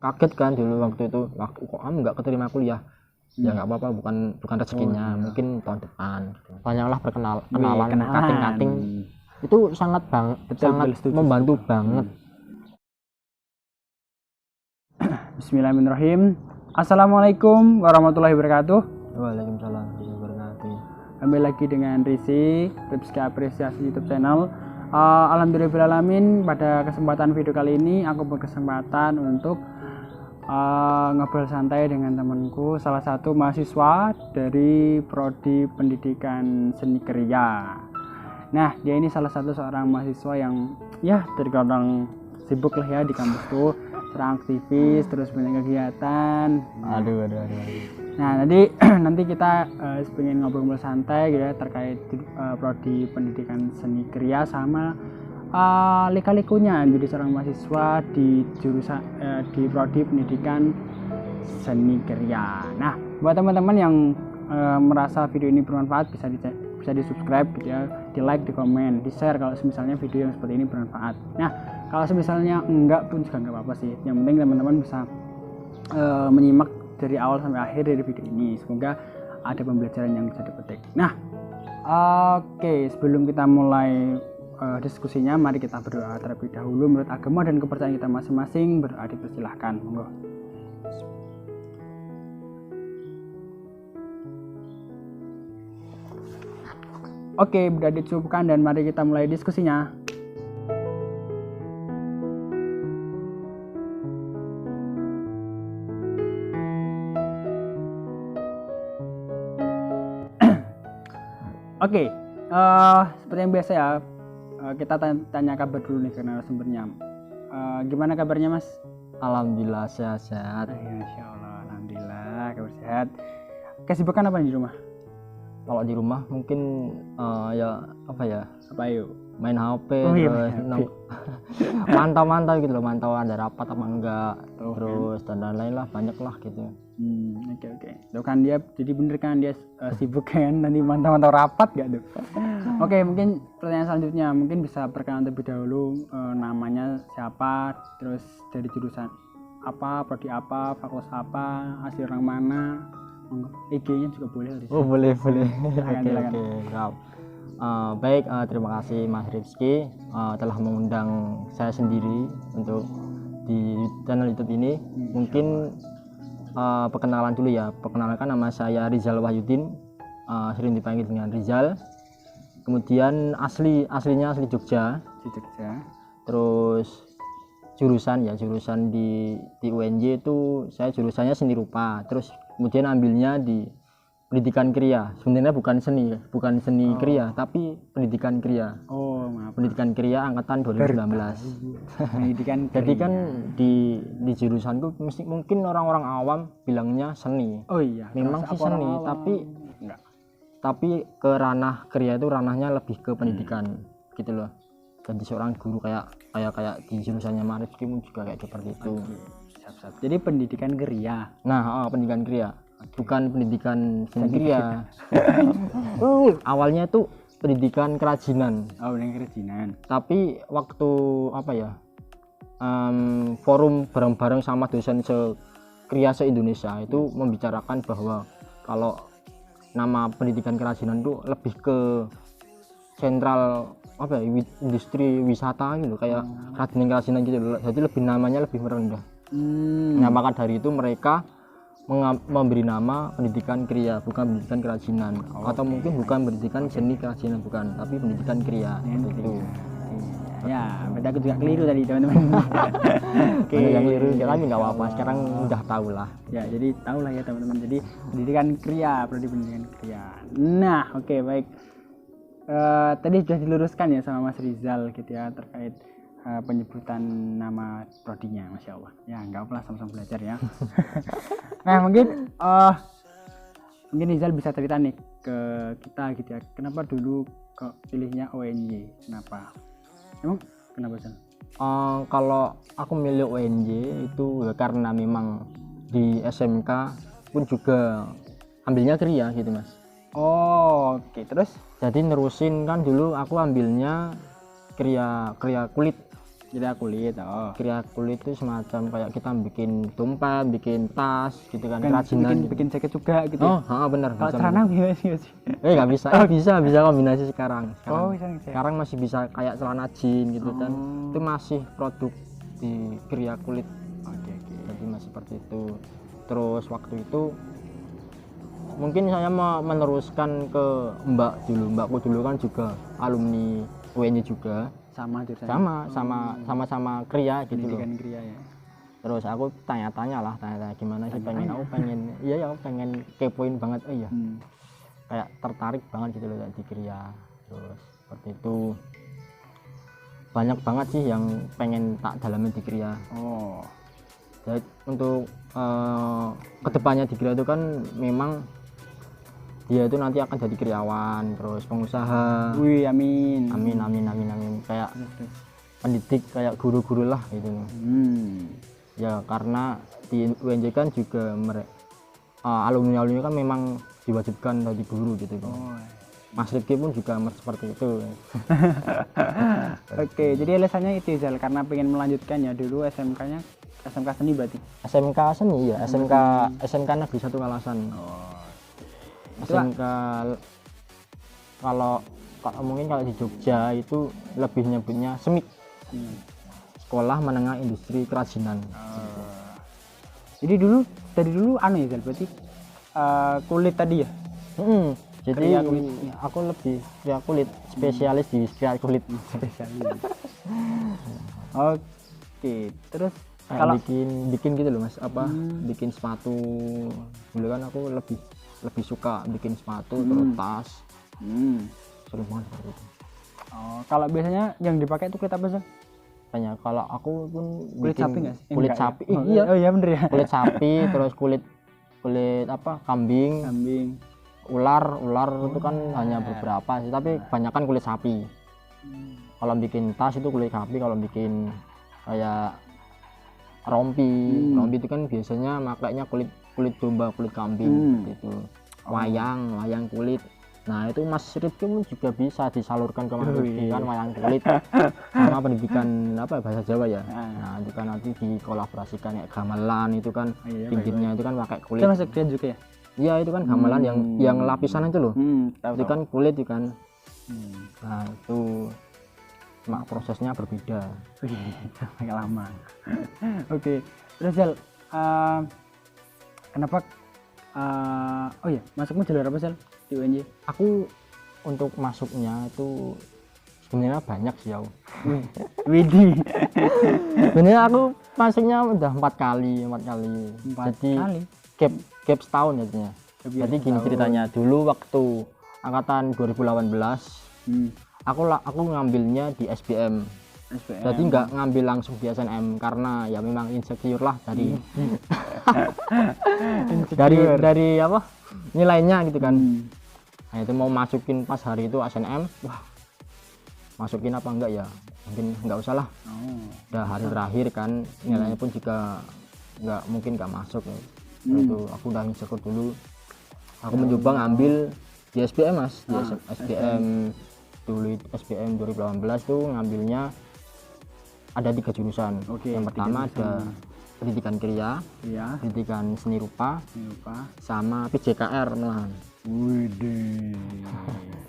kaget kan dulu waktu itu, kok kamu nggak keterima kuliah. Ya nggak apa-apa, bukan rezekinya, mungkin tahun depan gitu. Banyaklah kenalan kating-kating itu sangat membantu banget. Bismillahirrahmanirrahim. Assalamualaikum warahmatullahi wabarakatuh. Waalaikumsalam warahmatullahi wabarakatuh. Kembali lagi dengan Rizky Apresiasi YouTube channel. Alhamdulillahirrahmanirrahim. Pada kesempatan video kali ini aku berkesempatan untuk ngobrol santai dengan temanku, salah satu mahasiswa dari Prodi Pendidikan Seni Kriya. Nah, dia ini salah satu seorang mahasiswa yang ya terkadang sibuk lah ya di kampus tuh, seorang aktivis, terus banyak kegiatan. Aduh. Nah, nanti kita pengen ngobrol santai gitu ya terkait Prodi Pendidikan Seni Kriya sama lika-likunya jadi seorang mahasiswa di jurusan di Prodi Pendidikan Seni Kriya. Nah, buat teman-teman yang merasa video ini bermanfaat bisa di subscribe gitu ya, di like, di komen, di share kalau misalnya video yang seperti ini bermanfaat. Nah, kalau misalnya enggak pun juga enggak apa-apa sih, yang penting teman-teman bisa menyimak dari awal sampai akhir dari video ini, semoga ada pembelajaran yang bisa dipetik. Nah, oke, sebelum kita mulai diskusinya, mari kita berdoa terlebih dahulu menurut agama dan kepercayaan kita masing-masing. Berdoa dipersilahkan, monggo. Oke, sudah dicukupkan dan mari kita mulai diskusinya. Oke, seperti yang biasa ya, kita tanya kabar dulu nih ke narasumbernya. Gimana kabarnya, Mas? Alhamdulillah sehat-sehat. Ya, Insya Allah, alhamdulillah kabar sehat. Kesibukan apa di rumah? Kalau di rumah mungkin apa yuk, main HP, mantau gitu loh, mantau ada rapat apa enggak, terus dan lain-lain lah, banyak lah gitu. Oke. Tuh kan dia, jadi bener kan dia sibuk kan, nanti mantau rapat gak tuh? Oke, mungkin pertanyaan selanjutnya, mungkin bisa perkenalan terlebih dahulu, namanya siapa, terus dari jurusan apa, prodi apa, fakultas apa, asli orang mana, IG-nya juga boleh. Oh boleh. Silakan. Baik, terima kasih Mas Rizky telah mengundang saya sendiri untuk di channel YouTube ini. Mungkin perkenalan dulu ya. Perkenalkan, nama saya Rizal Wahyudin, sering dipanggil dengan Rizal. Kemudian aslinya asli Jogja. Terus jurusan di UNJ itu saya jurusannya seni rupa. Terus kemudian ambilnya di pendidikan kriya. Sebenarnya bukan seni kriya, tapi pendidikan kriya. Pendidikan kriya angkatan 2019. Pendidikan kriya. Jadi kan di jurusanku mungkin orang-orang awam bilangnya seni. Oh iya. Memang sih seni, tapi ke ranah kriya itu ranahnya lebih ke pendidikan gitu loh. Jadi seorang guru kayak di jurusannya Marif juga kayak seperti itu. Siap. Jadi pendidikan kriya. Nah, pendidikan kriya, bukan pendidikan seni kriya. Awalnya itu pendidikan kerajinan. Pendidikan kerajinan. Tapi waktu forum bareng-bareng sama dosen kriya se-Indonesia itu membicarakan bahwa kalau nama pendidikan kerajinan itu lebih ke sentral industri wisata gitu, kayak kerajinan gitu. Jadi namanya lebih merendah. Nah, maka dari itu mereka memberi nama pendidikan kriya, bukan pendidikan kerajinan. Atau mungkin bukan pendidikan seni kerajinan, bukan, tapi pendidikan kriya. Itu. Ya, berarti aku juga keliru tadi, teman-teman. Oke, yang keliru kami nggak apa-apa. Sekarang udah tahu lah. Ya, jadi tahu lah ya teman-teman. Jadi pendidikan kriya, prodi pendidikan kriya. Nah, oke, baik. Tadi sudah diluruskan ya sama Mas Rizal gitu ya terkait penyebutan nama prodinya, Masya Allah. Ya nggak apa-apa, sama-sama belajar ya. Nah, mungkin Rizal bisa cerita nih ke kita gitu ya, kenapa dulu kok pilihnya ONJ, kenapa? Emang kenapa Zal? Kalau aku milih ONJ itu karena memang di SMK pun juga ambilnya kriya gitu, Mas. Oke. Terus? Jadi nerusin kan dulu aku ambilnya kriya kulit. Jadi kulit. Oh. Kriya kulit itu semacam kayak kita bikin dompet, bikin tas gitu kan, Kan kerajinan. bikin jaket juga gitu. Oh, benar. Kalau bisa. celana gimana sih? Nggak bisa. Bisa kombinasi sekarang. Oh, bisa. Sekarang masih bisa kayak celana jeans gitu kan. Oh. Itu masih produk di kriya kulit. Oke. Jadi masih seperti itu. Terus waktu itu mungkin saya mau meneruskan ke mbakku dulu kan juga alumni UNY juga. Sama jurusan. Sama kriya gitu loh. Pendidikan kriya ya. Terus aku tanya-tanya gimana sih, aku pengen aku pengen kepoin banget. Kayak tertarik banget gitu loh di kriya. Terus seperti itu banyak banget sih yang pengen tak dalami di kriya. Oh. Jadi untuk kedepannya di kriya itu kan memang dia itu nanti akan jadi kriawan, terus pengusaha. Wih, amin. Amin. Kayak pendidik, kayak guru-guru lah gitu. Ya karena di UNJ kan juga alumni kan memang diwajibkan jadi guru gitu. Oh. Mas Rifki pun juga seperti itu. Oke, jadi alasannya itu Zal, karena pengen melanjutkan ya dulu SMK-nya SMK seni berarti. SMK seni ya, SMK Negeri 1 Kalasan. SMK kalau mungkin kalau di Jogja itu lebih nyebutnya SMIK. Sekolah Menengah Industri Kerajinan. Jadi tadi dulu ya Zal, berarti kulit tadi ya. Jadi aku lebih kriya kulit, spesialis di kriya kulit. Spesialis. Oke, terus kalau bikin gitu loh Mas, bikin sepatu. Dulu kan aku lebih suka bikin sepatu, terus tas. Seru banget seperti itu. Oh, kalau biasanya yang dipakai itu kulit apa sih? Banyak. Kalau aku pun kulit sapi nggak sih? Kulit sapi. Ya? Iya. Oh iya bener ya. Kulit sapi, terus kulit kambing. Ular itu kan hanya beberapa sih, tapi kebanyakan kulit sapi. Kalau bikin tas itu kulit sapi, kalau bikin kayak rompi itu kan biasanya makanya kulit domba, kulit kambing gitu. Wayang kulit. Nah itu Mas Rifki pun juga bisa disalurkan ke Mas Rifki kan, wayang kulit sama pendidikan bahasa Jawa ya. Nah itu kan nanti dikolaborasikan kayak gamelan itu kan, pinggirnya itu kan pakai kulit. Itu masuk dia juga ya? Iya itu kan gamelan yang lapisan itu loh. Itu kan kulit itu kan. Nah itu cuma prosesnya berbeda. Agak lama. Oke. Terus Zal, kenapa masukmu jalur apa Zal di UNJ? Aku untuk masuknya itu sebenarnya banyak sih aku. Widih. Sebenarnya aku masuknya udah 4 kali. Jadi gap setahun jadinya. Jadi gini ceritanya, dulu waktu angkatan 2018 aku ngambilnya di SBM. Jadi nggak ngambil langsung di SNM karena ya memang insecure lah dari dari nilainya gitu kan. Nah itu mau masukin pas hari itu SNM, masukin apa enggak ya, mungkin nggak usah lah. Udah hari terakhir kan, nilainya pun juga mungkin nggak masuk. Itu aku udah insecure dulu. Aku mencoba ngambil di SBM Mas, di SBM dulu. SBM 2018 tuh ngambilnya ada 3 jurusan. Yang pertama ada pendidikan kriya, pendidikan seni rupa, sama PJKR malahan.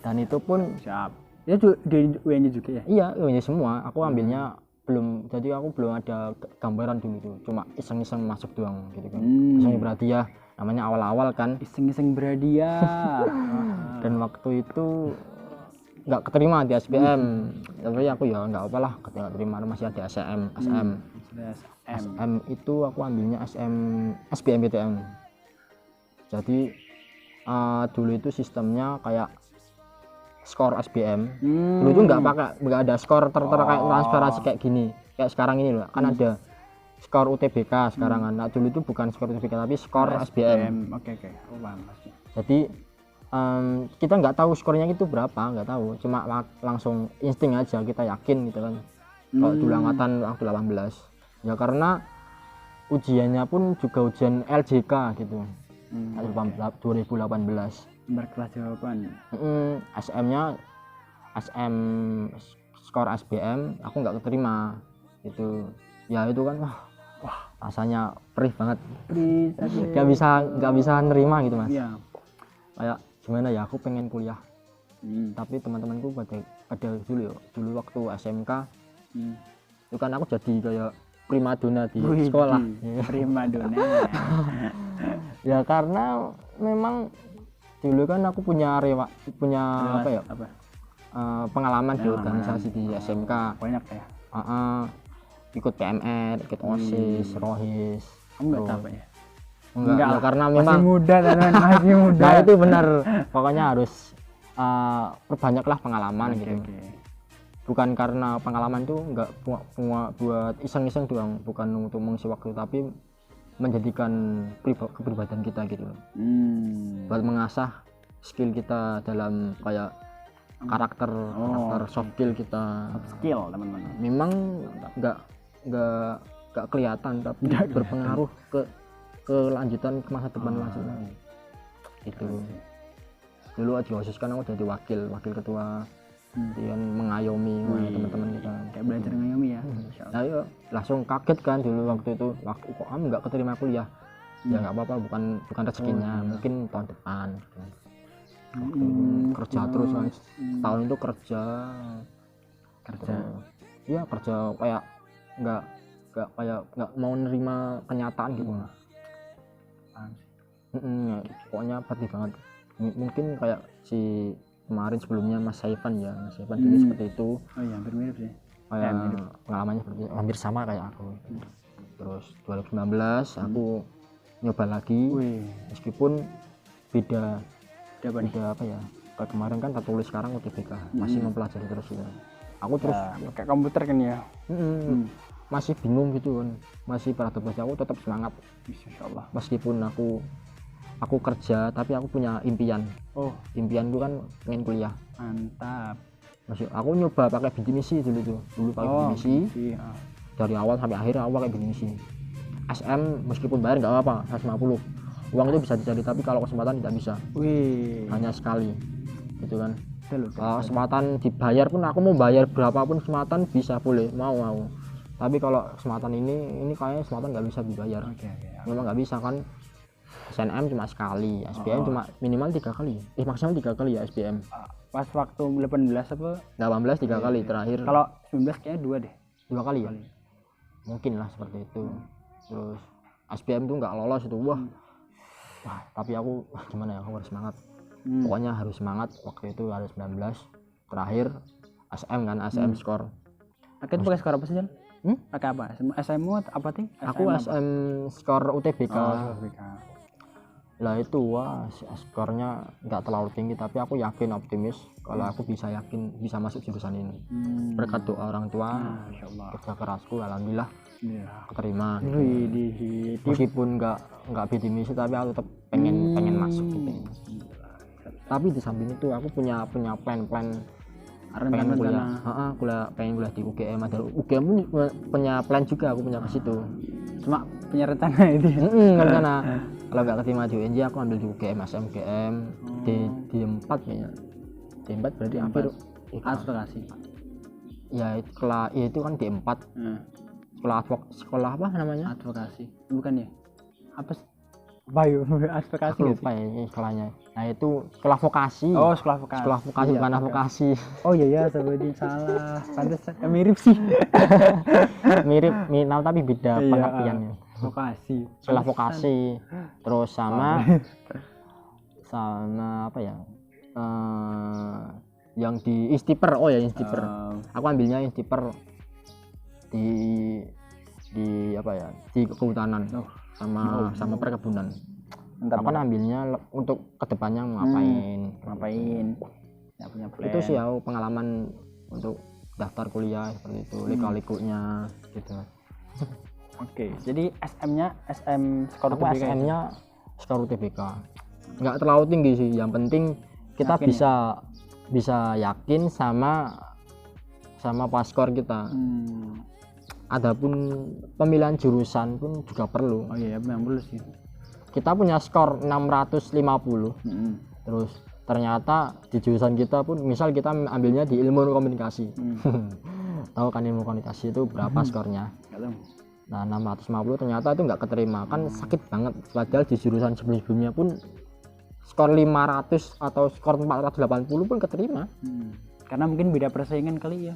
Dan itu pun siap. Ya di UNJ juga ya? Iya, UNJ semua. Aku ambilnya jadi aku belum ada gambaran dulu tuh, cuma iseng-iseng masuk doang gitu kan. Iseng berhadiah, namanya awal-awal kan. Iseng berhadiah. Dan waktu itu nggak keterima di SBM, tapi aku ya nggak apa lah, ketika terima masih ada SM. Itu aku ambilnya SBMPTN. Jadi dulu itu sistemnya kayak skor SBM. Dulu itu nggak ada skor terkait transferasi kayak gini, kayak sekarang ini loh, kan ada skor UTBK sekarang kan. Nah, dulu itu bukan skor UTBK tapi skor SBM. Oke. Oh, paham. Jadi kita nggak tahu skornya itu berapa, nggak tahu, cuma langsung insting aja, kita yakin gitu kan. Kalau dulu angkatan waktu 18 ya, karena ujiannya pun juga ujian LJK gitu. 2018 berkelas jawaban. SM skor SBM aku nggak keterima. itu ya itu kan wah rasanya perih banget, Pri tadi. nggak bisa nerima gitu mas. Iya. Kayak gimana ya, aku pengen kuliah Tapi tapi teman-temanku pada dulu waktu SMK itu kan aku jadi kayak primadona di Wih, sekolah. primadona. Ya karena memang dulu kan aku punya apa ya Apa? pengalaman di Pengalaman. organisasi di SMK. Banyak ya. Ikut PMR, ikut OSIS, ROHIS. Kamu nggak Terus- tahu ya? enggak ya, karena Masih memang muda teman, masih muda. nah itu benar, pokoknya harus perbanyaklah pengalaman Oke, gitu. oke. Bukan karena pengalaman itu enggak buat iseng-iseng doang, bukan untuk mengisi waktu, tapi menjadikan kepribadian kita gitu, buat mengasah skill kita dalam kayak karakter soft skill kita. Skill teman-teman. Memang nggak kelihatan tapi berpengaruh ke kelanjutan ke masa depan lanjutnya. Itu dulu aja OSIS kan aku jadi wakil ketua, dan mengayomi teman-teman kita. Kayak belajar ngayomi ya. Nah iya, langsung kaget kan dulu waktu itu, waktu kok kamu nggak keterima kuliah. Ya nggak apa-apa, bukan rezekinya, mungkin tahun depan gitu. Kerja terus kan, tahun itu kerja ya kerja kayak nggak mau nerima kenyataan gitu. Pokoknya pedih banget. Mungkin kayak si kemarin sebelumnya Mas Saifan dulu seperti itu. Oh iya, hampir mirip sih. Kayak pengalamannya seperti itu, hampir sama kayak aku. Terus 2019 aku nyoba lagi, meskipun beda apa ya, kayak kemarin kan tertulis, sekarang UTBK masih mempelajari terus gitu. Aku terus pakai komputer kan ya. masih bingung gitu kan, masih beradaptasi. Aku tetap semangat, Insyaallah. meskipun aku kerja tapi aku punya impian. Impianku kan pengen kuliah. Mantap. Masih aku nyoba pakai bidik misi dulu pakai bidik misi. Dari awal sampai akhir aku pakai bidik misi. SM meskipun bayar nggak apa-apa, 150. Uang itu bisa dicari, tapi kalau kesempatan tidak bisa. Hanya sekali gitu kan. Kalau kesempatan dibayar pun, aku mau bayar berapapun kesempatan bisa, boleh, mau. Tapi kalau kesempatan ini kayaknya kesempatan nggak bisa dibayar. Memang nggak bisa kan. SNM cuma sekali, SBM cuma minimal 3 kali, maksimal 3 kali ya SBM. Pas waktu 18 apa? 18 3 kali, terakhir Kalau 19 kayaknya 2 kali ya. Mungkin lah seperti itu. Terus SBM tuh nggak lolos itu, wah, tapi aku gimana ya, aku harus semangat. Pokoknya harus semangat. Waktu itu harus 19, terakhir SM kan, SM skor. Akhirnya pakai skor apa sih, Jan? Pakai apa? SMU apa sih? Aku SM skor UTBK. UTBK. Lah itu skornya nggak terlalu tinggi, tapi aku yakin, optimis kalau aku bisa masuk jurusan ini. Berkat doa orang tua, kerja kerasku, alhamdulillah keterima. Meskipun nggak bidik misi, tapi aku tetap pengen masuk gitu. Tapi di samping itu aku punya plan pengen kuliah di UGM. Ada UGM pun punya plan juga, aku punya ke situ. Cuma punya rencana itu ya. Rencana kalau nggak keterima di UNJ, aku ambil di UGM, SMGM, di 4 kayaknya. Di 4 berarti hampir advokasi. Ya itu kan di 4. Sekolah apa namanya? Advokasi. Bukan ya? Apa sih? Bayu, advokasi. Aku lupa ya sekolahnya. Nah itu sekolah vokasi. Sekolah vokasi. Sekolah vokasi, bukan advokasi. Oh iya, sebenarnya salah. Pantes mirip sih. Mirip, tapi beda pengertiannya. Vokasi. Sekolah vokasi. Terus sama apa ya? Yang di Instiper. Instiper. Aku ambilnya Instiper di apa ya? Di kehutanan. Sama perkebunan. Aku ambilnya untuk kedepannya ngapain. Ya, punya plan. Itu sih pengalaman untuk daftar kuliah seperti itu, lika-likunya gitu. Oke, jadi SM skor UTBK. SM-nya skor UTBK. Nggak terlalu tinggi sih, yang penting kita bisa yakin sama paskor kita. Adapun pemilihan jurusan pun juga perlu. Memang perlu sih. Kita punya skor 650. Terus ternyata di jurusan kita pun, misal kita ambilnya di ilmu komunikasi. tahu kan ilmu kuantitasi itu berapa skornya. Nggak tahu. Nah 650 ternyata itu nggak keterima, kan sakit banget, padahal di jurusan sebelumnya pun skor 500 atau skor 480 pun keterima. Karena mungkin beda persaingan kali ya.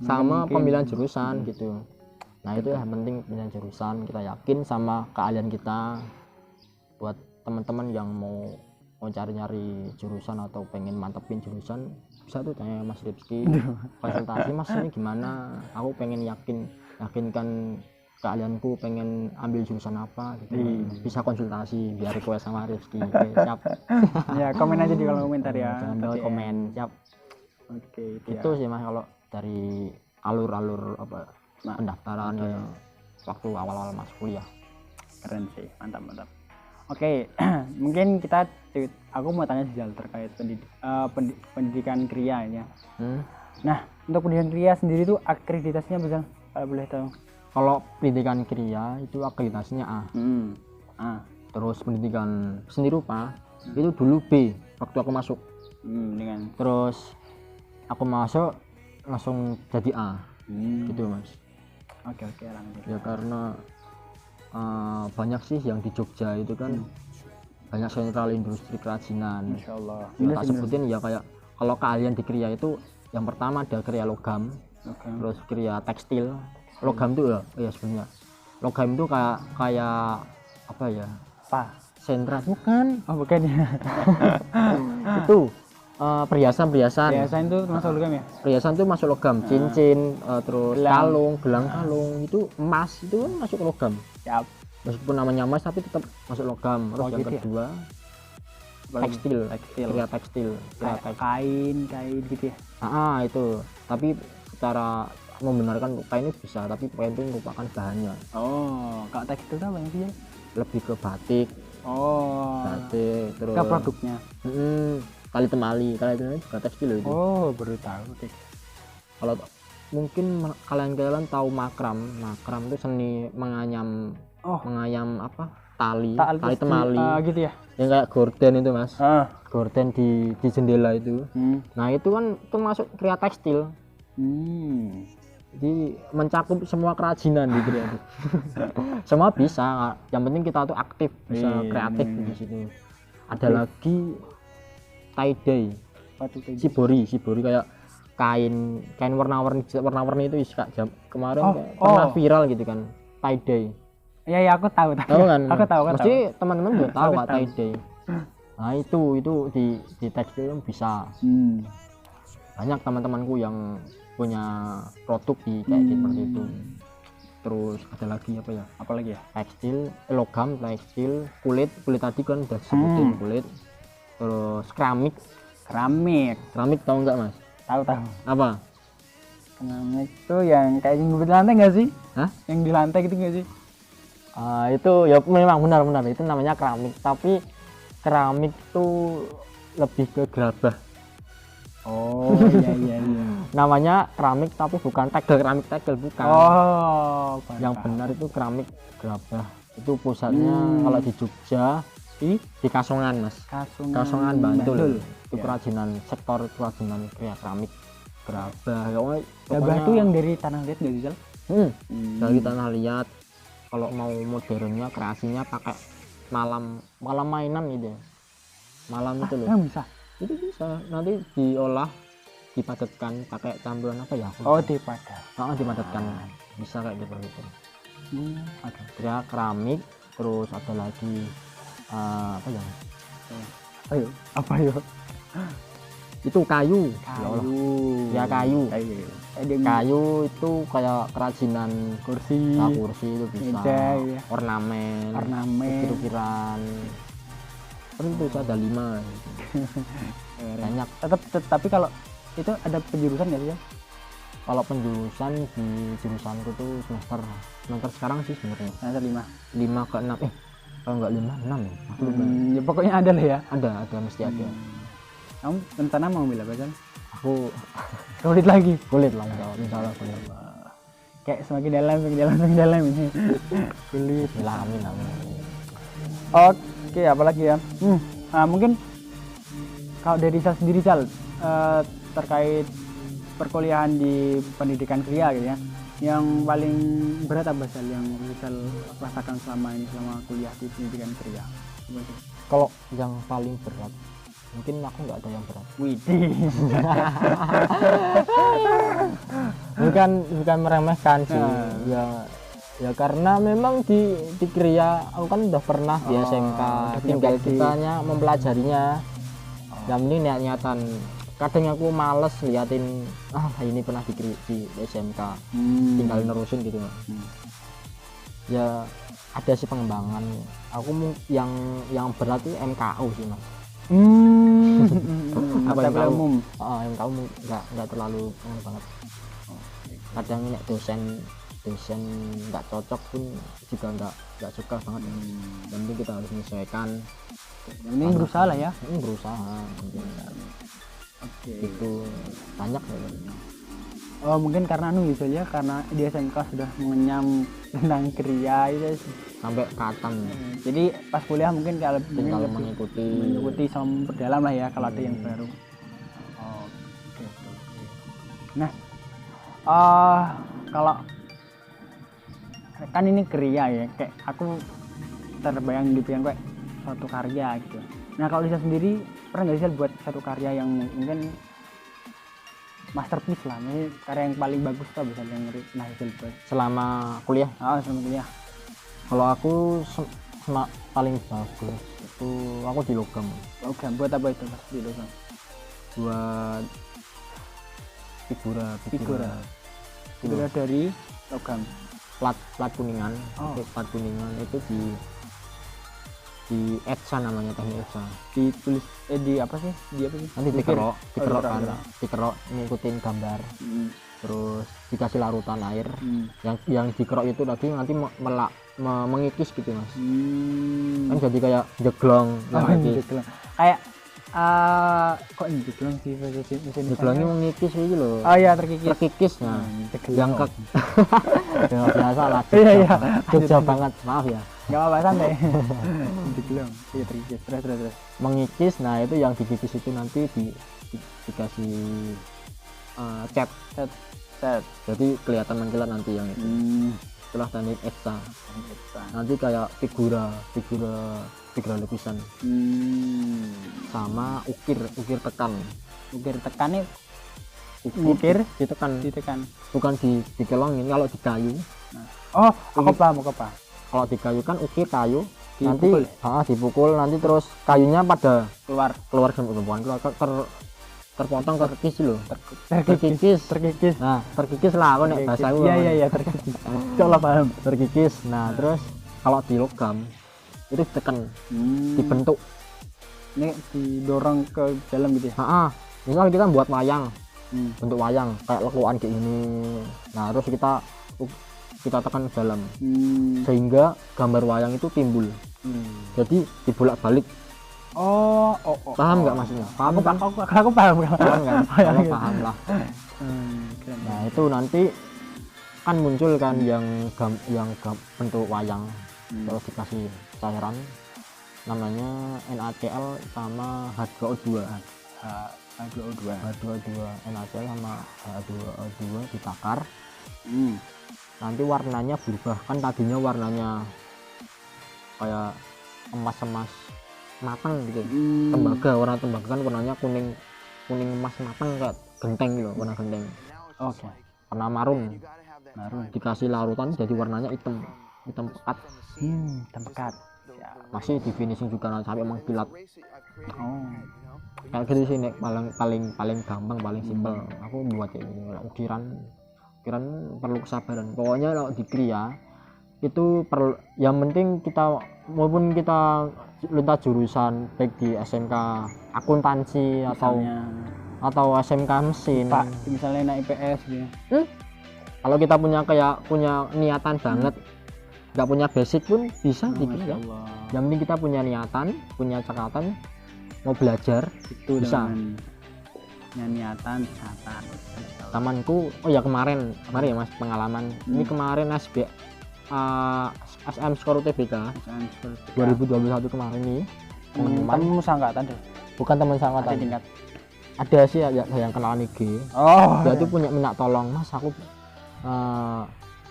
Sama Mungkin. pemilihan jurusan gitu. Nah itu yang penting, pemilihan jurusan, kita yakin sama keahlian kita. Buat teman-teman yang mau cari-nyari jurusan atau pengen mantepin jurusan, bisa tuh tanya Mas Ripski, konsultasi, Mas ini gimana, aku pengen yakinkan keahlianku, pengen ambil jurusan apa gitu. Bisa konsultasi biar request sama Ripski. Oke, siap. Ya komen aja di kolom komentar ya. Jangan lupa komen, siap. Oke, Itu sih Mas kalau dari alur-alur apa pendaftaran kayak waktu awal-awal masuk kuliah. Keren sih, mantap. Oke, mungkin aku mau tanya sih Jal, terkait pendidikan Kria ya. Nah, untuk pendidikan Kria sendiri tuh akreditasinya Jal, kalau boleh tahu? Kalau pendidikan Kria itu akreditasinya A. Terus pendidikan seni rupa itu dulu B waktu aku masuk. Dengan Terus aku masuk langsung jadi A. Gitu Mas. Oke, lanjut. Ya karena banyak sih yang di Jogja itu kan banyak sentral industri kerajinan. Masya Allah. Ya, tak sebutin ya, kayak kalau keahlian di Kria itu yang pertama ada Kria logam, terus Kria tekstil. Logam itu ya sebenarnya logam itu kayak apa ya, sentra bukan ya. itu perhiasan Perhiasan itu masuk logam ya? Perhiasan itu masuk logam, cincin, terus gelang kalung itu emas, itu kan masuk logam. Siap. Meskipun namanya emas tapi tetap masuk logam. Terus yang gitu kedua Tekstil. Kria tekstil, Kain gitu ya. Itu. Tapi secara membenarkan kain ini bisa, tapi kain itu merupakan bahannya. Kalau tekstil itu apa yang sih? Lebih ke batik. Batik, terus ke produknya. Tali temali juga tekstil itu. Baru tahu. Kalau mungkin kalian tahu makram itu seni menganyam apa, tali temali gitu ya, yang kayak gorden itu Mas. Gorden di jendela itu. Nah itu kan termasuk Kria tekstil. Jadi mencakup semua kerajinan di Kria itu. Semua bisa, yang penting kita tuh aktif, bisa kreatif di situ. Ada lagi tie-dye, shibori kayak kain warna-warni itu kemarin pernah viral gitu kan, tie-dye. Iya aku tahu kan. Aku tahu. Pasti teman-teman juga tahu Pak tie-dye. Nah itu di tekstil bisa. Banyak teman-temanku yang punya produk di kayak seperti itu. Terus ada lagi apa ya? Apalagi ya? Tekstil, logam, tekstil, kulit tadi kan udah sebutin kulit. Terus keramik tahu nggak Mas? Tahu. Apa? Keramik tuh yang kayak yang di lantai nggak sih? Yang di lantai gitu nggak sih? Itu ya memang benar itu namanya keramik, tapi keramik tuh lebih ke gerabah. Iya. Namanya keramik tapi bukan keramik tegel bukan. Yang benar itu keramik gerabah. Itu pusatnya kalau di Jogja di Kasongan Mas. Kasongan Bantul. Itu kerajinan, sektor kerajinan keramik gerabah. Gerabah itu yang dari tanah liat nggak sih Jal? Dari tanah liat. Kalau mau modernnya kreasinya pakai malam mainan gitu ya. Malam itu loh. Bisa. Itu bisa nanti diolah, dipadatkan pakai campuran apa ya? Dipadatkan. Bisa kayak gitu. Ada keramik, terus ada lagi apa ya? Apa ya? Itu kayu. Kayu itu kayak kerajinan kursi itu bisa. Iya. Ornamen. Ukir-ukiran. Itu ada 5. Banyak. Tapi kalau itu ada penjurusan nggak sih ya? Kalau penjurusan di jurusanku tuh semester sekarang sih sebenarnya. Semester 5 ke 6. Kalau nggak 5, 6 ya. Ya pokoknya ada lah ya. Ada mesti ada. Kamu rencana mau ambil apa kan? Aku kulit lah insya Allah kulit. Kayak semakin dalam ini. Kulit. Amin. Oke, apalagi ya? Mungkin kalau dari Sal sendiri terkait perkuliahan di pendidikan kriya gitu ya, yang paling berat apa sih yang bisa rasakan selama ini, selama kuliah di pendidikan kriya? Kalau yang paling berat mungkin aku nggak ada yang berat. Widih. bukan meremehkan sih. Ya karena memang di kriya aku kan udah pernah di SMK, tinggal kitanya mempelajarinya. Yang penting niat-niatan. Kadang aku males liatin ini pernah di SMK, tinggal nerusin gitu. Ya ada sih pengembangan. Aku yang berat itu MKU sih mas. Apa yang umum? MKU nggak terlalu banget. Kadang ini dosen nggak cocok pun juga nggak suka banget. Yang penting kita harus menyesuaikan. Ini berusaha lah ya. Berusaha. Oke. Itu banyak ya. Oh mungkin karena misalnya karena di SMK sudah mengenyam tentang kriya itu sampai katam. Jadi pas kuliah mungkin kalau tinggal mengikuti sama berdalam lah ya kalau ada yang baru. Oke. Nah, kalau kan ini kriya ya, kayak aku terbayang di pikiran kayak suatu karya gitu. Nah kalau Lisa sendiri pernah nggak sih buat satu karya yang mungkin masterpiece lah, ini karya yang paling bagus tuh bisa yang hasil buat selama kuliah? Selama kuliah. Kalau aku paling bagus itu aku di logam. Buat apa itu mas di logam? Buat figura dari logam. Plat kuningan. Plat kuningan itu di etsa namanya, teknik etsa. Ditulis di apa sih? Nanti dikerok ngikutin gambar. Terus dikasih larutan air. Yang dikerok itu tadi nanti mengikis gitu mas. Kan jadi kayak jeglong. Kayak kok jeglong sih jeglongnya mengikis gitu loh. Iya terkikis. Nah yang biasa lah. Iya Jogja banget, maaf ya. Gak apa-apa santai. Jeglong terkikis terus mengikis. Nah itu yang dikikis itu nanti dikasih cat. Jadi kelihatan mengkilat nanti yang itu. Setelah teknik etsa nanti kayak figura lukisan. Sama ukir tekan nih. Ukir ditekan bukan dikelongin. Kalau di kayu aku paham. Kalau di kayu kan ukir kayu dipukul. Nanti dipukul nanti terus kayunya pada keluar terpotong terkikis loh. Terkikis. Nah terkikis lah aku nek bahasa aku. Iya terkikis. Coba paham. Terkikis. Nah terus kalau di logam itu ditekan, dibentuk. Ini didorong ke dalam gitu ya. Misal kita buat wayang, bentuk wayang kayak lekuan kayak gini. Nah terus kita tekan ke dalam, sehingga gambar wayang itu timbul. Jadi dibolak-balik. Paham nggak maksudnya? Paham kan? Aku paham kan? Kalau paham lah. Nah itu nanti kan muncul kan yang bentuk wayang, terus dikasih cairan namanya NaCl sama H2O2. NaCl sama H2O2 dibakar. Nanti warnanya berubah. Kan tadinya warnanya kayak emas matang gitu. Warna tembaga kan warnanya kuning emas matang kayak genteng gitu, warna genteng. Warna marun. Dikasih larutan jadi warnanya hitam pekat. Masih di finishing juga sampai mengkilat. Kayak gitu sih nek paling gampang, paling simpel. Aku buat ini ukiran perlu kesabaran. Pokoknya kalau di kriya itu perlu, yang penting kita maupun kita lintas jurusan baik di SMK akuntansi atau SMK mesin, Pak, misalnya naik IPS gitu. Kalau kita punya niatan banget, nggak punya basic pun bisa dikira. Yang penting kita punya niatan, punya cekatan, mau belajar itu bisa. Niatan. Tamanku, kemarin ya mas pengalaman. Ini kemarin SM Skor UTBK 2021 kemarin nih. Teman seangkatan deh. Bukan teman seangkatan. ada sih yang kenalan IG. Oh, Dia tuh punya minta tolong, Mas aku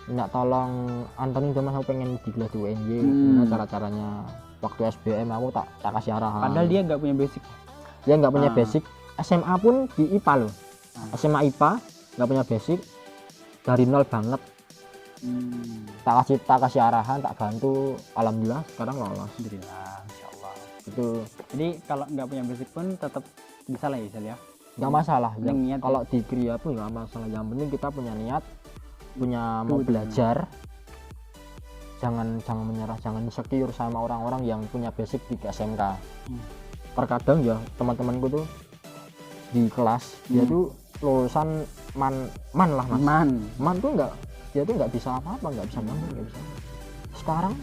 minta tolong Antoni dong Mas, aku pengen di kelas 2 UNJ. Gimana cara-caranya waktu SBM aku tak kasih arahan. Padahal dia nggak punya basic. Dia nggak punya basic. SMA pun di IPA loh. SMA IPA nggak punya basic, dari nol banget. Tak kasih arahan, tak bantu, alhamdulillah sekarang lolos. Alhamdulillah, insyaallah. Itu Jadi kalau nggak punya basic pun tetap bisa lah ya. nggak masalah ya. Niat Kalau di Kria pun nggak masalah, yang penting kita punya niat, punya mau belajar. Jangan menyerah, jangan insecure sama orang-orang yang punya basic di SMK. Terkadang ya teman-temanku tuh di kelas dia tuh lulusan man lah Mas. Man tuh dia tuh nggak bisa apa-apa, nggak bisa bangun, nggak bisa. Sekarang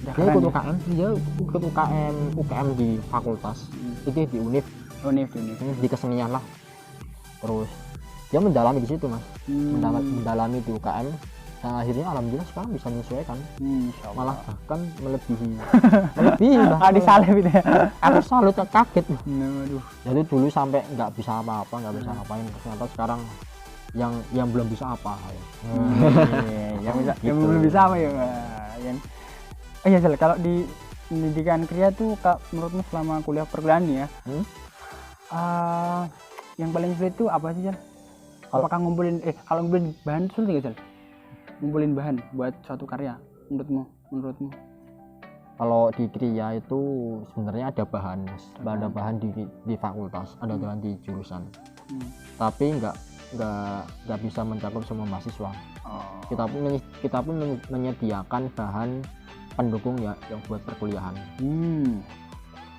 dia ikut UKM, dia ikut UKM di fakultas, itu di Univ, di kesenian lah. Terus dia mendalami di situ Mas, mendalami di UKM, dan akhirnya alhamdulillah sekarang bisa menyesuaikan, malah bahkan melebihi bahkan disalib itu ya. aku salut, kaget. Aduh. Jadi dulu sampai nggak bisa apa-apa, nggak bisa ngapain, ternyata sekarang yang belum bisa apa ya. Yang belum bisa apa ya kan. Ya Jal, kalau di pendidikan Kria tuh menurutmu selama kuliah perkuliahan nih ya, yang paling sulit itu apa sih Jal? Apakah ngumpulin kalau ngumpulin bahan sulit nggak Jal? Ngumpulin bahan buat suatu karya menurutmu? Kalau di Kria itu sebenarnya ada bahan, ada bahan di fakultas, ada bahan di jurusan, tapi nggak bisa mencakup semua mahasiswa. Kita pun menyediakan bahan pendukung ya yang buat perkuliahan,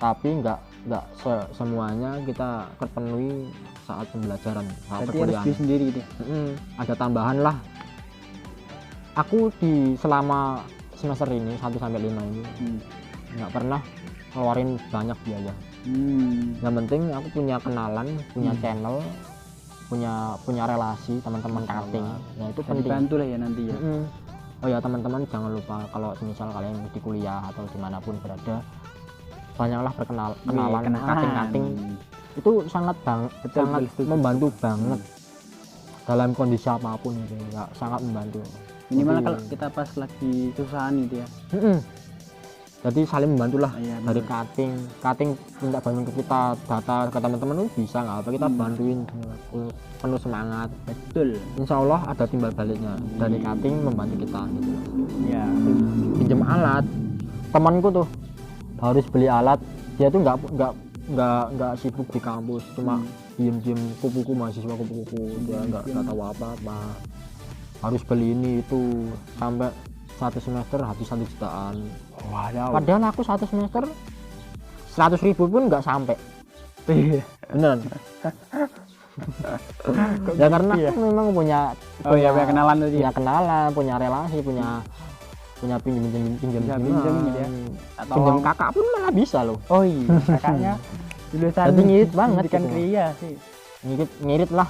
tapi nggak semuanya kita terpenuhi saat pembelajaran, saat perkuliahan. Harus sendiri gitu. Ada tambahan lah. Aku selama semester ini 1-5 ini nggak pernah ngeluarin banyak biaya. Yang penting aku punya kenalan, punya channel, punya relasi teman-teman cutting. Nah itu penting. Dibantu lah ya nanti ya. Oh ya teman-teman, jangan lupa kalau misal kalian di kuliah atau dimanapun berada, banyaklah kenalan cutting. Itu sangat membantu banget dalam kondisi apapun itu, sangat membantu. Minimal kalau kita pas lagi kesusahan gitu ya. Jadi saling membantu lah. Dari cutting minta bantuan ke kita, data ke teman-teman itu bisa nggak apa, kita bantuin penuh semangat. Betul. Insya Allah ada timbal baliknya dari cutting membantu kita gitu. Ya. Pinjam alat, temanku tuh harus beli alat, dia tuh nggak sibuk di kampus, cuma diem kupu-kupu mahasiswa, dia nggak tahu apa-apa, harus beli ini itu, sampai satu semester habis 1 jutaan. Padahal aku 1 semester 100.000 pun nggak sampai. Beneran. Ya karena aku memang punya kenalan tadi. Punya kenalan, punya relasi, punya pinjam gitu ya. Atau pinjam kakak pun malah bisa loh. Oh iya, kakaknya lulusan jadi ngirit banget kan Kria sih. Ngirit lah.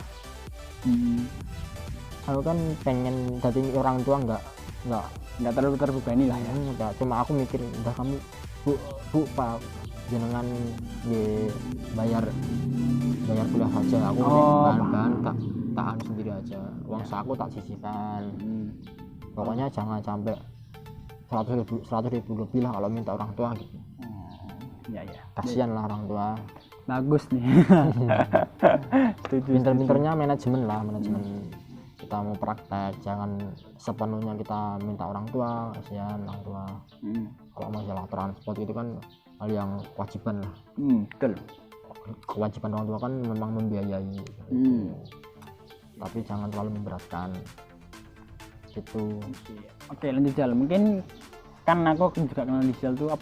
Aku kan pengen jadi orang tua nggak terlalu terbebani lah ya. Enggak, cuma aku mikir udah kamu bu pak jenengan bayar kuliah saja, aku bahan tak tahan sendiri aja, uang saku tak sisihkan. Pokoknya jangan sampai 100.000 lebih lah kalau minta orang tua gitu. Kasihan lah orang tua. Bagus nih. Pinter-pinternya manajemen kita mau praktek, jangan sepenuhnya kita minta orang tua, kasihan orang tua. Kalau masalah transport itu kan hal yang kewajiban lah. Betul. Kewajiban orang tua kan memang membiayai. Tapi jangan terlalu memberatkan gitu. Oke, lanjut Jal. Mungkin kan aku juga kenal di Jal tuh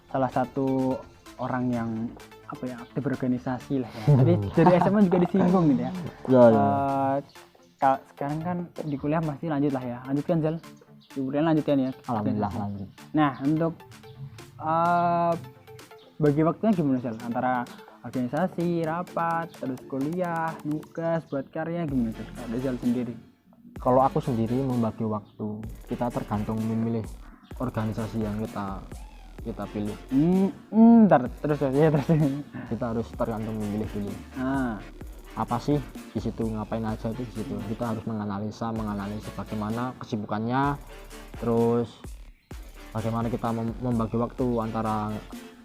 salah satu orang yang aktif berorganisasi lah ya. Tadi dari SMA juga disinggung gitu ya. Sekarang kan di kuliah pasti lanjut lah ya. Lanjutkan Jal. Di kuliah lanjutkan ya. Alhamdulillah lanjut. Nah, untuk bagi waktunya gimana Jal? Antara organisasi, rapat, terus kuliah, nugas, buat karya gimana Jal? Ada Jal sendiri. Kalau aku sendiri membagi waktu, kita tergantung memilih organisasi yang kita kita pilih. Terus ya terus. Kita harus tergantung memilih dulu. Apa sih di situ, ngapain aja itu di situ. Kita harus menganalisa bagaimana kesibukannya, terus bagaimana kita membagi waktu antara,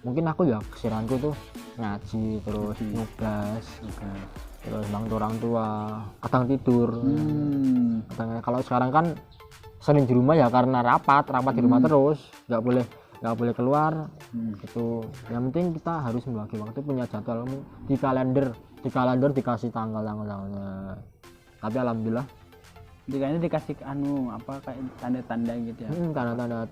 mungkin aku ya kesiranku tuh ngaji, terus nugas, terus bantu orang tua, kadang tidur. Kalau sekarang kan sering di rumah ya karena rapat di rumah terus, nggak boleh keluar. Gitu. Yang penting kita harus membagi waktu, punya jadwal di kalender dikasih tanggalnya. Tapi alhamdulillah Dikasih dikasih kayak tanda-tanda gitu ya. Tanda-tanda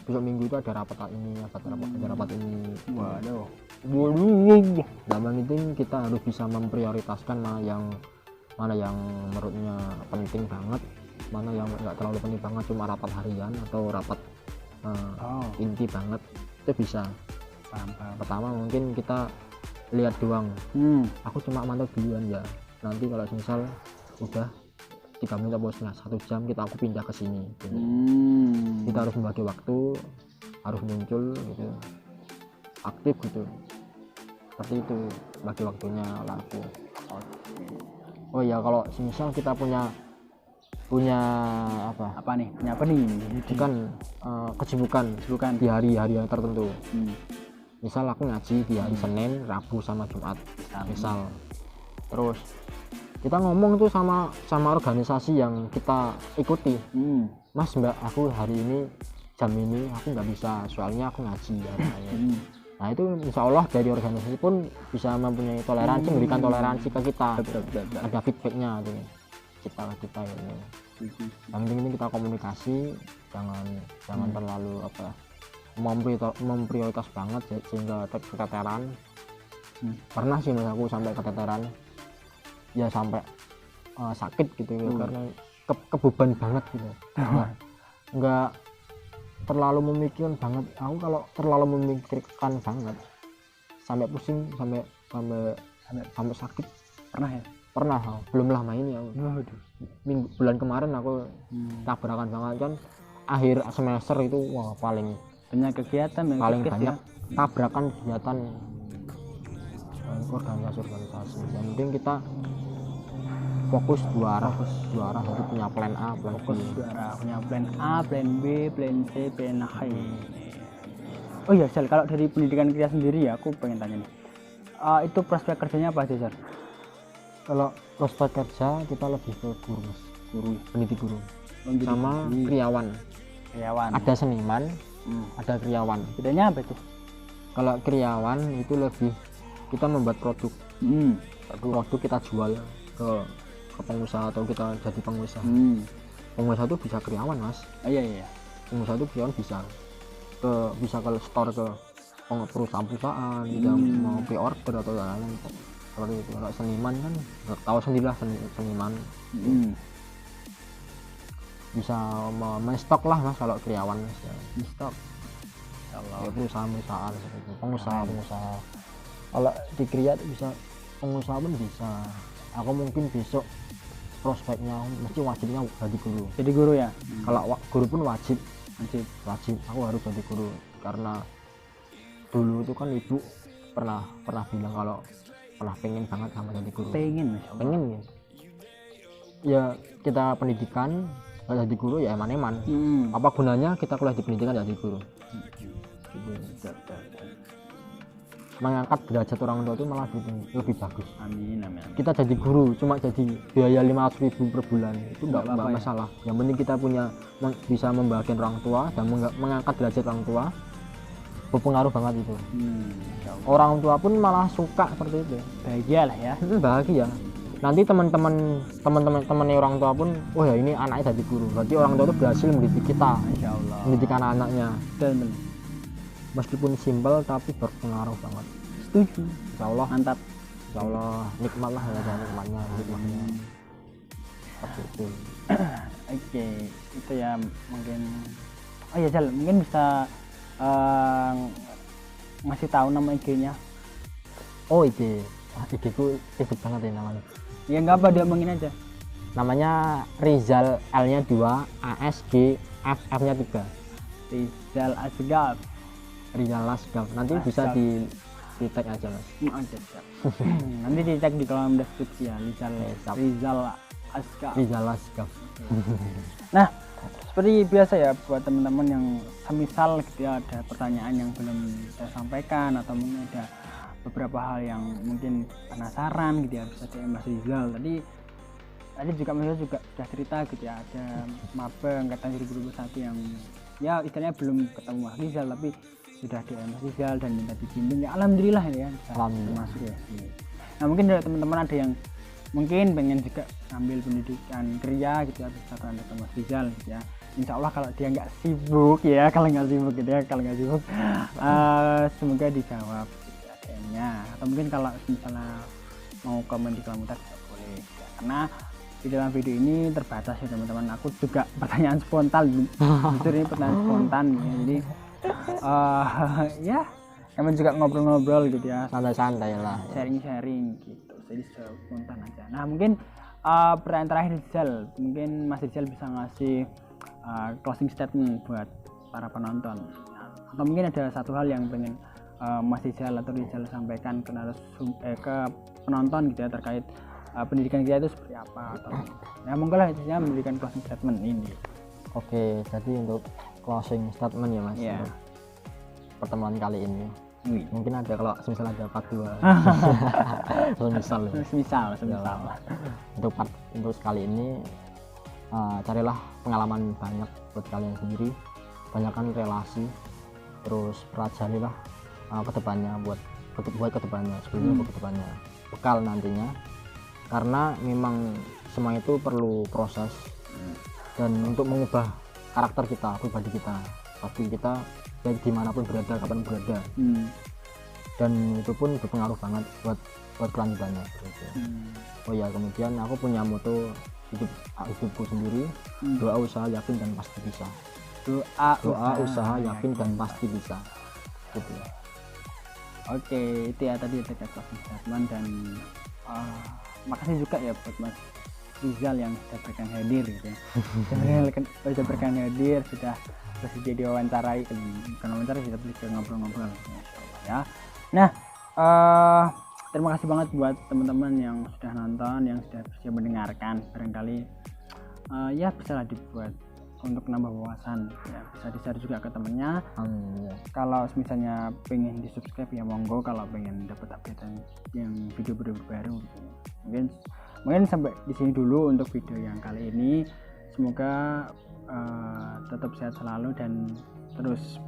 besok minggu itu ada rapat ini, ada rapat ini. Waduh. Yang penting kita harus bisa memprioritaskan mana yang menurutnya penting banget, mana yang nggak terlalu penting banget, cuma rapat harian atau rapat inti banget itu bisa. Paham. Pertama mungkin kita lihat doang, aku cuma mantau duluan ya, nanti kalau misal udah 3 menit atau 1 jam aku pindah ke sini gitu. Kita harus membagi waktu, harus muncul gitu, aktif gitu, seperti itu bagi waktunya laku. Oh ya, kalau misal kita punya apa nih bukan kesibukan di hari-hari yang tertentu. Misal aku ngaji di hari Senin, Rabu sama Jumat misal. Terus kita ngomong tuh sama organisasi yang kita ikuti. Mas Mbak, aku hari ini jam ini aku nggak bisa soalnya aku ngaji ya. Nah itu insya Allah dari organisasi pun bisa mempunyai toleransi, memberikan toleransi ke kita. Ada feedbacknya tuh kita ini. Yang penting ini kita komunikasi, jangan terlalu memprioritas banget sehingga keteteran. Pernah sih mas aku sampai keteteran ya, sampai sakit gitu karena kebeban banget gitu. Nggak terlalu memikirkan banget. Aku kalau terlalu memikirkan banget sampai pusing, sampai sakit pernah belum lama ini aku. Bulan kemarin aku tabrakan banget kan, akhir semester itu paling banyak kegiatan paling banyak tabrakan kegiatan organisasi. Yang penting kita fokus dua arah, jadi punya plan A, plan B. Punya plan A, plan B, plan C, plan H. Oh iya Sel, kalau dari pendidikan Kria sendiri ya aku pengen tanya nih, itu prospek kerjanya apa aja Sel? Kalau prospek kerja kita lebih ke guru, pendidik guru sama kriawan. Ada seniman, ada kriawan. Bedanya apa itu? Kalau kriawan itu lebih kita membuat produk kita jual ke pengusaha atau kita jadi pengusaha. Pengusaha itu bisa kriawan mas. Iya. Pengusaha itu kriawan bisa ke store, ke perusahaan yang mau pre-order atau lain-lain seperti itu. Kalau seniman kan tahu sendirilah seniman. Bisa men-stok lah mas kalau kriawan mas ya. Stok ya, perusahaan seperti pengusaha. Kalau di Kria itu bisa pengusaha pun bisa. Aku mungkin besok prospeknya mesti wajibnya jadi guru ya. Kalau guru pun wajib aku harus jadi guru, karena dulu itu kan ibu pernah bilang kalau pernah pengen banget sama jadi guru. Pengen ya, kita pendidikan kalau jadi guru ya eman-eman. Apa gunanya kita kuliah di pendidikan jadi guru gitu. Mengangkat derajat orang tua itu malah lebih bagus. Amin. Kita jadi guru cuma jadi biaya 500.000 per bulan itu enggak masalah. Yang penting kita bisa membahagiakan orang tua dan mengangkat derajat orang tua, berpengaruh banget itu. Orang tua pun malah suka seperti itu. Bahagia lah ya. Bahagia. Nanti teman-teman orang tua pun, oh ya ini anaknya jadi guru. Berarti orang tua itu berhasil mendidik kita. Insyaallah. Mendidik anak-anaknya. Dan meskipun simpel tapi berpengaruh banget. Setuju. Insyaallah. Mantap. Insyaallah nikmat lah ya, nikmatnya. Seperti itu. Oke, itu ya mungkin. Oh ya Jal, mungkin bisa ngasih tahu nama IG-nya. Oh IG-ku ribet banget ya namanya. Ya nggak apa, diomongin aja. Namanya Rizal, L-nya 2, ASG, FF-nya 3. Rizal Asgaf. Rizal Asgaf. Nanti bisa di tag aja mas. Siap. Nanti di tag di kolom deskripsi ya, Rizal Asgaf. Rizal Asgaf. Nah, seperti biasa ya buat teman-teman yang semisal gitu ya ada pertanyaan yang belum saya sampaikan atau mungkin ada beberapa hal yang mungkin penasaran gitu ya, bisa DM Mas Rizal. Tadi juga Mas Rizal juga sudah cerita gitu ya, ada maba angkatan 2021 yang ya istilahnya belum ketemu Mas Rizal tapi sudah DM Mas Rizal dan minta dibimbing ya, alhamdulillah ya bisa masuk ya. Nah mungkin dari teman-teman ada yang mungkin pengen juga ambil pendidikan kriya gitu ya, bisa kontak ke Mas Rizal gitu ya. Insya Allah kalau dia nggak sibuk ya, kalau nggak sibuk semoga dijawab gitu ya, DM-nya. Atau mungkin kalau misalnya mau komen di komentar juga boleh ya. Karena di dalam video ini terbatas ya teman-teman, aku juga pertanyaan spontan justru ini pertanyaan spontan ya. Jadi ya kami juga ngobrol-ngobrol gitu ya, santai-santai lah, sharing-sharing gitu, jadi spontan aja. Nah mungkin pertanyaan terakhir Rizal, mungkin Mas Rizal bisa ngasih closing statement buat para penonton atau mungkin ada satu hal yang pengen Mas Rizal atau Rizal sampaikan ke penonton gitu ya terkait pendidikan kita itu seperti apa, atau ya monggo lah intinya memberikan closing statement ini. Oke, jadi untuk closing statement ya mas, untuk pertemuan kali ini mungkin ada, kalau misalnya ada part 2 semisal untuk sekali ini carilah pengalaman banyak buat kalian sendiri, banyakkan relasi, terus pelajarilah kedepannya buat kedepannya sebelumnya ke kedepannya bekal nantinya, karena memang semua itu perlu proses dan untuk mengubah karakter kita, pribadi kita, pasti kita ya dimanapun berada, kapan berada, dan itu pun berpengaruh banget buat kelanjutannya gitu. Oh ya, kemudian aku punya moto hidupku sendiri, doa, usaha, yakin dan pasti bisa. Doa, usaha, yakin dan pasti bisa gitu. Oke, itu ya tadi ada closing statement dan makasih juga ya buat Mas Rizal yang sudah berkenan hadir gitu ya. Sudah berkenan hadir, sudah bersedia diwawancarai, bukan wawancara, sudah bersedia ngobrol-ngobrol ya. Nah, terima kasih banget buat teman-teman yang sudah nonton, yang sudah bersedia mendengarkan. Barangkali ya bisa lah dibuat untuk nambah wawasan ya, bisa di-share juga ke temennya. Kalau misalnya pengen di subscribe ya monggo, kalau pengen dapat update yang video baru gitu. Mungkin sampai di sini dulu untuk video yang kali ini. Semoga tetap sehat selalu dan terus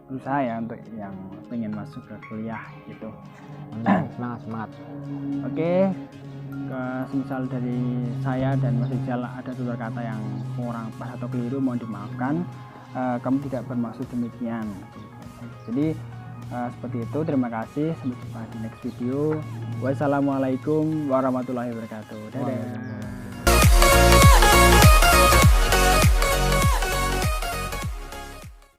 berusaha ya untuk yang pengen masuk ke kuliah gitu. Semangat. Oke, semisal dari saya dan Mas Rizal ada dua kata yang kurang pas atau keliru, mohon dimaafkan. Kami tidak bermaksud demikian. Jadi seperti itu, terima kasih, sampai jumpa di next video. Wassalamualaikum warahmatullahi wabarakatuh. Dadah.